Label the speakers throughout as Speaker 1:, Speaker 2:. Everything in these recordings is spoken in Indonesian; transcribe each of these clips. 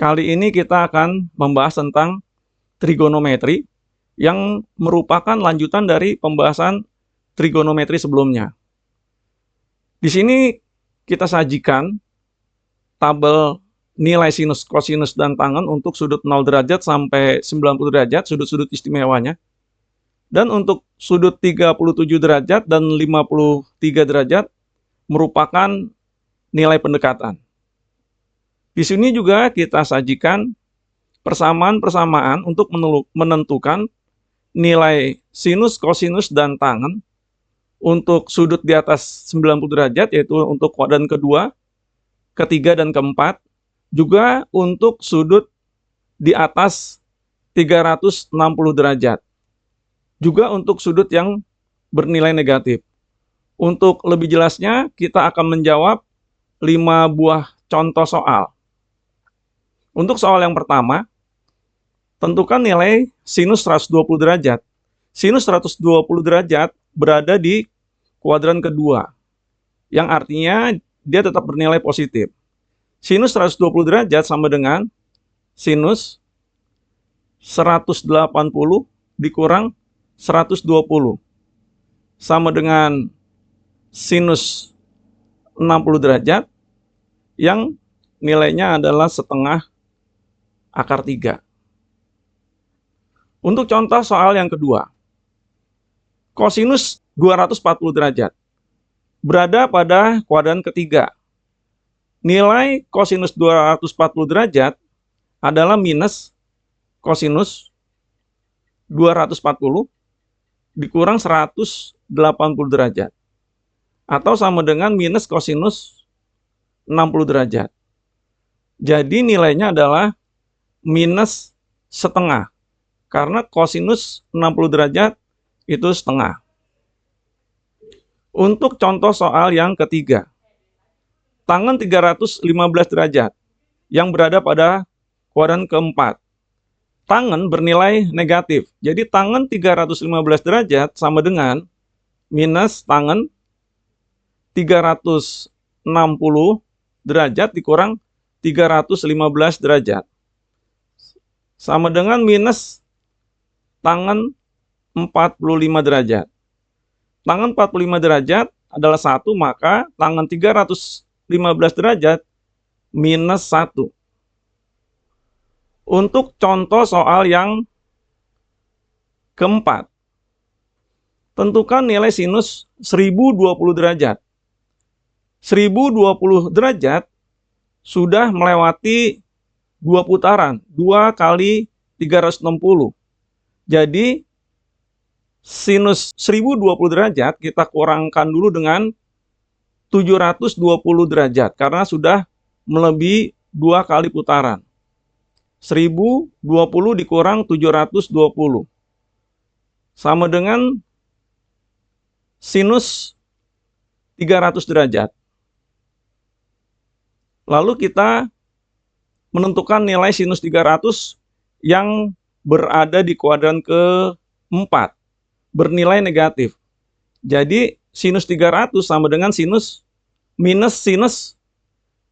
Speaker 1: Kali ini kita akan membahas tentang trigonometri yang merupakan lanjutan dari pembahasan trigonometri sebelumnya. Di sini kita sajikan tabel nilai sinus, kosinus, dan tangen untuk sudut 0 derajat sampai 90 derajat, sudut-sudut istimewanya. Dan untuk sudut 37 derajat dan 53 derajat merupakan nilai pendekatan. Di sini juga kita sajikan persamaan-persamaan untuk menentukan nilai sinus, kosinus, dan tangen untuk sudut di atas 90 derajat, yaitu untuk kuadran kedua, ketiga, dan keempat. Juga untuk sudut di atas 360 derajat. Juga untuk sudut yang bernilai negatif. Untuk lebih jelasnya, kita akan menjawab 5 buah contoh soal. Untuk soal yang pertama, tentukan nilai sinus 120 derajat. Sinus 120 derajat berada di kuadran kedua, yang artinya dia tetap bernilai positif. Sinus 120 derajat sama dengan sinus 180 dikurang 120. Sama dengan sinus 60 derajat yang nilainya adalah setengah akar 3. Untuk contoh soal yang kedua, kosinus 240 derajat berada pada kuadran ketiga. Nilai kosinus 240 derajat adalah minus kosinus 240 dikurang 180 derajat. Atau sama dengan minus kosinus 60 derajat. Jadi nilainya adalah minus setengah. Karena kosinus 60 derajat itu setengah. Untuk contoh soal yang ketiga, tangen 315 derajat yang berada pada kuadran keempat. Tangen bernilai negatif. Jadi tangen 315 derajat sama dengan minus tangen 360 derajat dikurang 315 derajat. Sama dengan minus tangen 45 derajat. Tangen 45 derajat adalah 1, maka tangen 315 derajat minus 1. Untuk contoh soal yang keempat, tentukan nilai sinus 1020 derajat. 1020 derajat sudah melewati 2 putaran, 2 kali 360. Jadi sinus 1020 derajat kita kurangkan dulu dengan 720 derajat karena sudah melebihi 2 kali putaran. 1020 dikurang 720 sama dengan sinus 300 derajat. Lalu kita menentukan nilai sinus 300 yang berada di kuadran keempat, bernilai negatif. Jadi sinus 300 sama dengan sinus minus sinus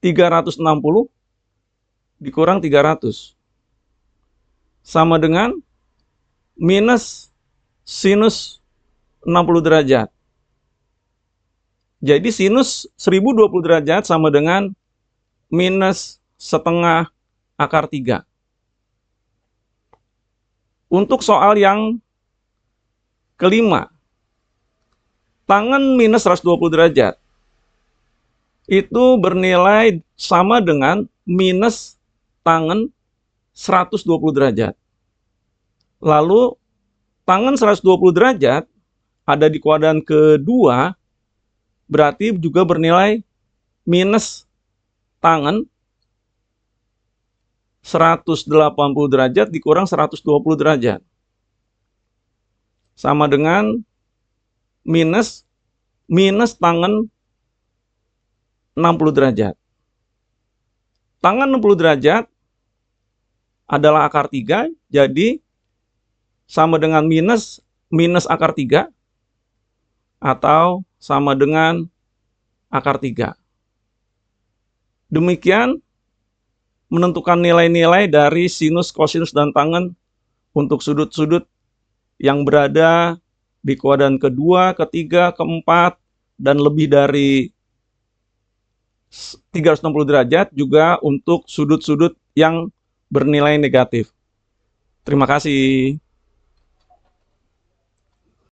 Speaker 1: 360 dikurang 300. Sama dengan minus sinus 60 derajat. Jadi sinus 1020 derajat sama dengan minus setengah akar 3. Untuk soal yang kelima, tangen minus 120 derajat itu bernilai sama dengan minus tangen 120 derajat. Lalu tangen 120 derajat ada di kuadran kedua, berarti juga bernilai minus tangen 180 derajat dikurang 120 derajat. Sama dengan minus tangen 60 derajat. Tangen 60 derajat adalah akar 3, jadi sama dengan minus akar 3 atau sama dengan akar 3. Demikian menentukan nilai-nilai dari sinus, kosinus, dan tangen untuk sudut-sudut yang berada di kuadran kedua, ketiga, keempat, dan lebih dari 360 derajat, juga untuk sudut-sudut yang bernilai negatif. Terima kasih.